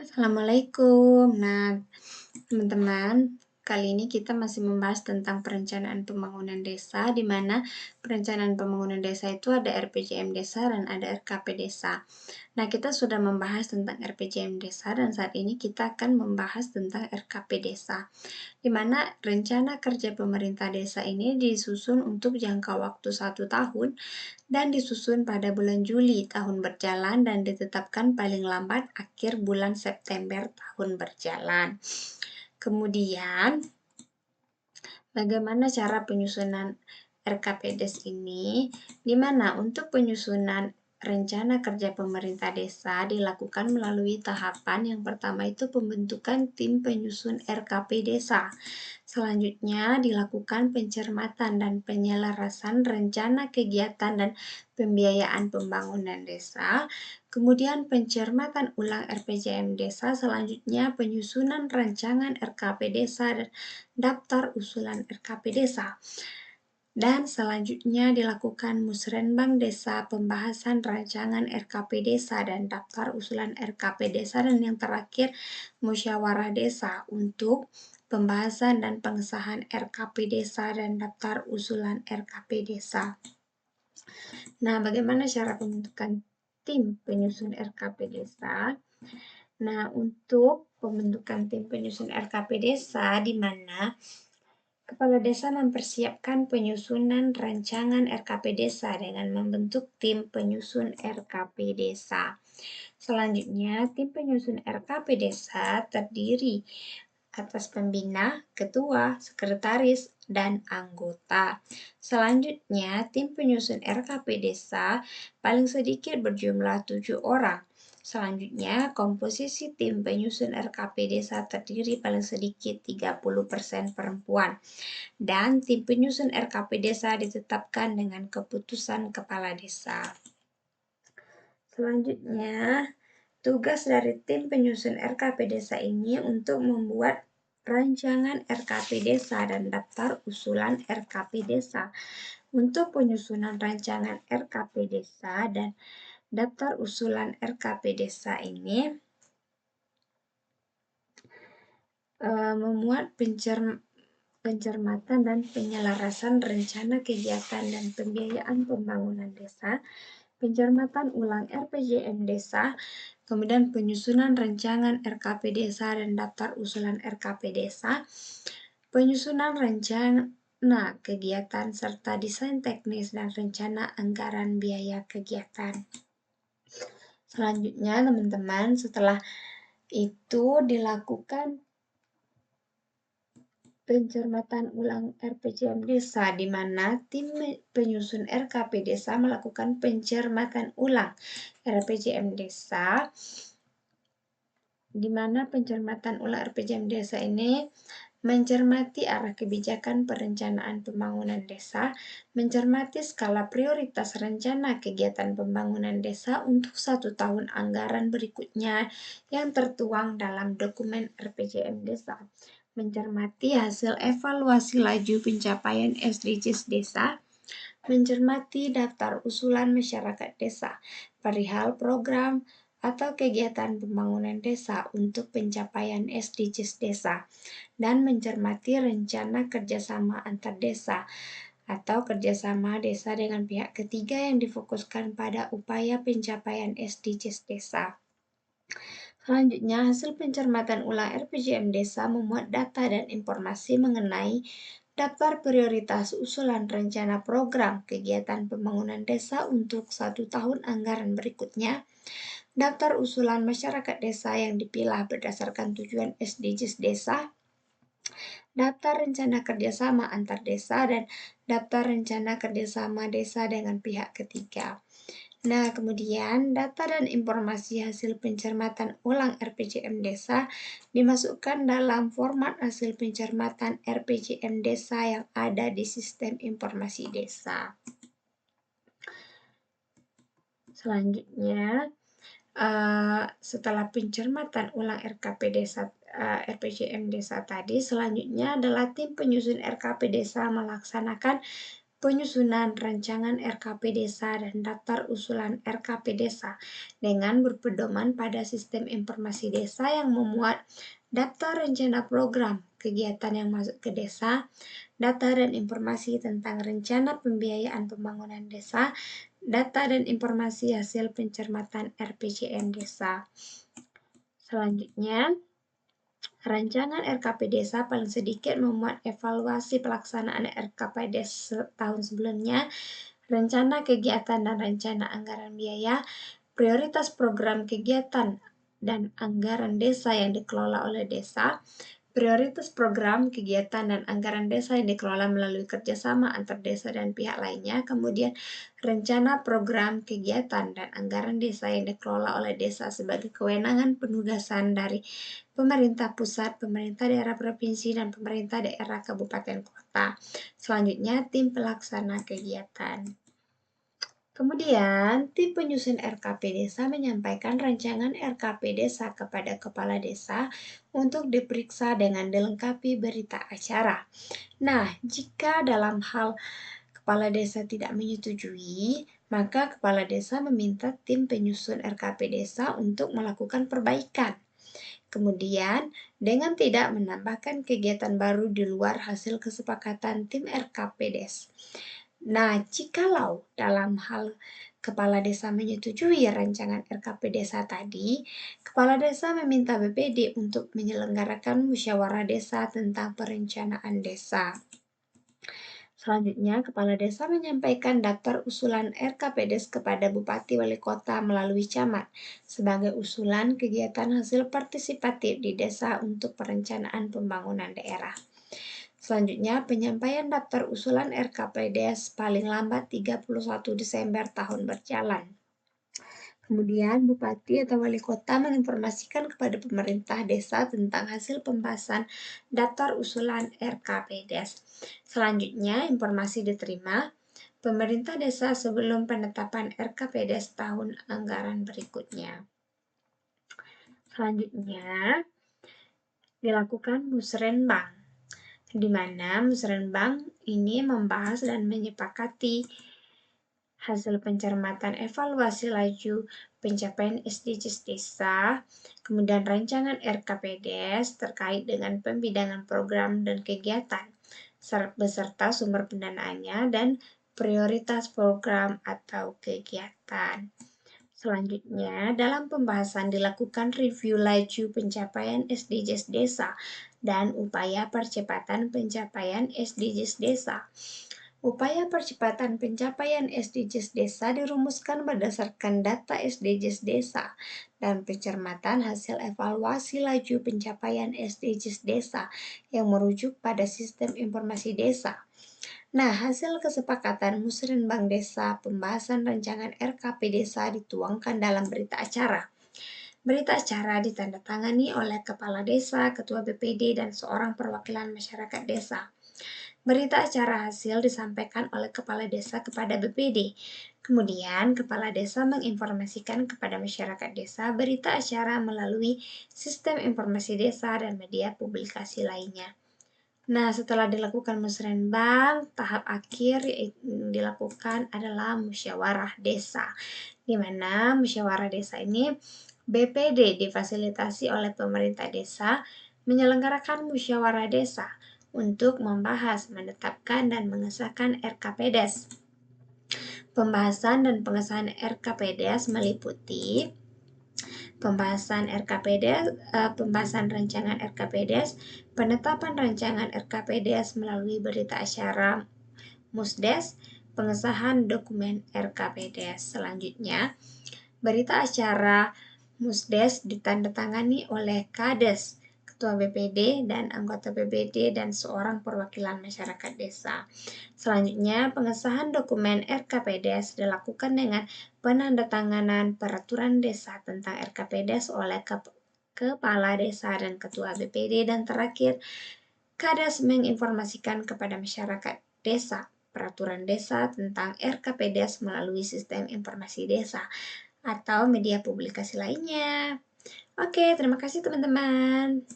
Assalamualaikum. Nah, teman-teman, kali ini kita masih membahas tentang perencanaan pembangunan desa, di mana perencanaan pembangunan desa itu ada RPJM desa dan ada RKP desa. Nah, kita sudah membahas tentang RPJM desa dan saat ini kita akan membahas tentang RKP desa, di mana rencana kerja pemerintah desa ini disusun untuk jangka waktu 1 tahun dan disusun pada bulan Juli tahun berjalan dan ditetapkan paling lambat akhir bulan September tahun berjalan. Kemudian, bagaimana cara penyusunan RKPDes ini? Di mana untuk penyusunan rencana kerja pemerintah desa dilakukan melalui tahapan yang pertama itu pembentukan tim penyusun RKP desa. Selanjutnya dilakukan pencermatan dan penyelarasan rencana kegiatan dan pembiayaan pembangunan desa. Kemudian pencermatan ulang RPJM desa, selanjutnya penyusunan rancangan RKP desa dan daftar usulan RKP desa. Dan selanjutnya dilakukan musrenbang desa, pembahasan rancangan RKP desa dan daftar usulan RKP desa, dan yang terakhir musyawarah desa untuk pembahasan dan pengesahan RKP desa dan daftar usulan RKP desa. Nah, bagaimana cara pembentukan tim penyusun RKP desa? Nah, untuk pembentukan tim penyusun RKP desa, di mana Kepala Desa mempersiapkan penyusunan rancangan RKP Desa dengan membentuk tim penyusun RKP Desa. Selanjutnya, tim penyusun RKP Desa terdiri atas pembina, ketua, sekretaris, dan anggota. Selanjutnya, tim penyusun RKP Desa paling sedikit berjumlah 7 orang. Selanjutnya, komposisi tim penyusun RKP Desa terdiri paling sedikit 30% perempuan. Dan tim penyusun RKP Desa ditetapkan dengan keputusan Kepala Desa. Selanjutnya, tugas dari tim penyusun RKP Desa ini untuk membuat rancangan RKP Desa dan daftar usulan RKP Desa. Untuk penyusunan rancangan RKP Desa dan daftar usulan RKP Desa ini memuat pencermatan dan penyelarasan rencana kegiatan dan pembiayaan pembangunan desa, pencermatan ulang RPJM desa, kemudian penyusunan rancangan RKP desa dan daftar usulan RKP desa, penyusunan rencana kegiatan serta desain teknis dan rencana anggaran biaya kegiatan. Selanjutnya, teman-teman, setelah itu dilakukan pencermatan ulang RPJM desa, di mana tim penyusun RKP desa melakukan pencermatan ulang RPJM desa, di mana pencermatan ulang RPJM desa ini mencermati arah kebijakan perencanaan pembangunan desa, mencermati skala prioritas rencana kegiatan pembangunan desa untuk 1 tahun anggaran berikutnya yang tertuang dalam dokumen RPJM desa, mencermati hasil evaluasi laju pencapaian SDGs desa, mencermati daftar usulan masyarakat desa perihal program atau kegiatan pembangunan desa untuk pencapaian SDGs desa, dan mencermati rencana kerjasama antar desa atau kerjasama desa dengan pihak ketiga yang difokuskan pada upaya pencapaian SDGs desa. Selanjutnya, hasil pencermatan ulang RPJM desa memuat data dan informasi mengenai daftar prioritas usulan rencana program kegiatan pembangunan desa untuk 1 tahun anggaran berikutnya, daftar usulan masyarakat desa yang dipilah berdasarkan tujuan SDGs desa, daftar rencana kerjasama antar desa, dan daftar rencana kerjasama desa dengan pihak ketiga. Nah, kemudian data dan informasi hasil pencermatan ulang RPJM desa dimasukkan dalam format hasil pencermatan RPJM desa yang ada di sistem informasi desa. Selanjutnya, setelah pencermatan ulang RPJM desa tadi, selanjutnya adalah tim penyusun RKP desa melaksanakan penyusunan rancangan RKP Desa dan daftar usulan RKP Desa dengan berpedoman pada sistem informasi desa yang memuat daftar rencana program kegiatan yang masuk ke desa, data dan informasi tentang rencana pembiayaan pembangunan desa, data dan informasi hasil pencermatan RPJM desa. Selanjutnya, rancangan RKP Desa paling sedikit memuat evaluasi pelaksanaan RKP Desa tahun sebelumnya, rencana kegiatan dan rencana anggaran biaya, prioritas program kegiatan dan anggaran desa yang dikelola oleh desa, prioritas program kegiatan dan anggaran desa yang dikelola melalui kerjasama antar desa dan pihak lainnya, kemudian rencana program kegiatan dan anggaran desa yang dikelola oleh desa sebagai kewenangan penugasan dari pemerintah pusat, pemerintah daerah provinsi, dan pemerintah daerah kabupaten kota. Selanjutnya, tim pelaksana kegiatan. Kemudian, tim penyusun RKP Desa menyampaikan rancangan RKP Desa kepada Kepala Desa untuk diperiksa dengan dilengkapi berita acara. Nah, jika dalam hal Kepala Desa tidak menyetujui, maka Kepala Desa meminta tim penyusun RKP Desa untuk melakukan perbaikan. Kemudian, dengan tidak menambahkan kegiatan baru di luar hasil kesepakatan tim RKP Des. Nah, jikalau dalam hal Kepala Desa menyetujui rancangan RKP Desa tadi, Kepala Desa meminta BPD untuk menyelenggarakan musyawarah desa tentang perencanaan desa. Selanjutnya, Kepala Desa menyampaikan daftar usulan RKP Des kepada Bupati Wali Kota melalui camat sebagai usulan kegiatan hasil partisipatif di desa untuk perencanaan pembangunan daerah. Selanjutnya, penyampaian daftar usulan RKP Des paling lambat 31 Desember tahun berjalan. Kemudian Bupati atau Wali Kota menginformasikan kepada pemerintah desa tentang hasil pembahasan daftar usulan RKP Des. Selanjutnya, informasi diterima pemerintah desa sebelum penetapan RKP Des tahun anggaran berikutnya. Selanjutnya, dilakukan musrenbang, di mana musrenbang ini membahas dan menyepakati hasil pencermatan evaluasi laju pencapaian SDGs desa, kemudian rancangan RKP Des terkait dengan pembidangan program dan kegiatan, beserta sumber pendanaannya dan prioritas program atau kegiatan. Selanjutnya, dalam pembahasan dilakukan review laju pencapaian SDGs desa dan upaya percepatan pencapaian SDGs desa. Upaya percepatan pencapaian SDGs desa dirumuskan berdasarkan data SDGs desa dan pencermatan hasil evaluasi laju pencapaian SDGs desa yang merujuk pada sistem informasi desa. Nah, hasil kesepakatan musrenbang desa pembahasan rancangan RKP desa dituangkan dalam berita acara. Berita acara ditandatangani oleh Kepala Desa, Ketua BPD, dan seorang perwakilan masyarakat desa. Berita acara hasil disampaikan oleh Kepala Desa kepada BPD. Kemudian, Kepala Desa menginformasikan kepada masyarakat desa berita acara melalui sistem informasi desa dan media publikasi lainnya. Nah, setelah dilakukan musrenbang, tahap akhir yang dilakukan adalah musyawarah desa. Di mana musyawarah desa ini BPD difasilitasi oleh pemerintah desa menyelenggarakan musyawarah desa untuk membahas, menetapkan, dan mengesahkan RKP Des. Pembahasan dan pengesahan RKP Des meliputi pembahasan RKP Des, pembahasan rancangan RKP Des, penetapan rancangan RKP Des melalui berita acara Musdes, pengesahan dokumen RKP Des. Selanjutnya, berita acara Musdes ditandatangani oleh Kades, Ketua BPD dan anggota BPD dan seorang perwakilan masyarakat desa. Selanjutnya, pengesahan dokumen RKP Des dilakukan dengan penandatanganan peraturan desa tentang RKP Des oleh Kepala Desa dan Ketua BPD, dan terakhir, Kades menginformasikan kepada masyarakat desa peraturan desa tentang RKP Des melalui sistem informasi desa atau media publikasi lainnya. Oke, terima kasih teman-teman.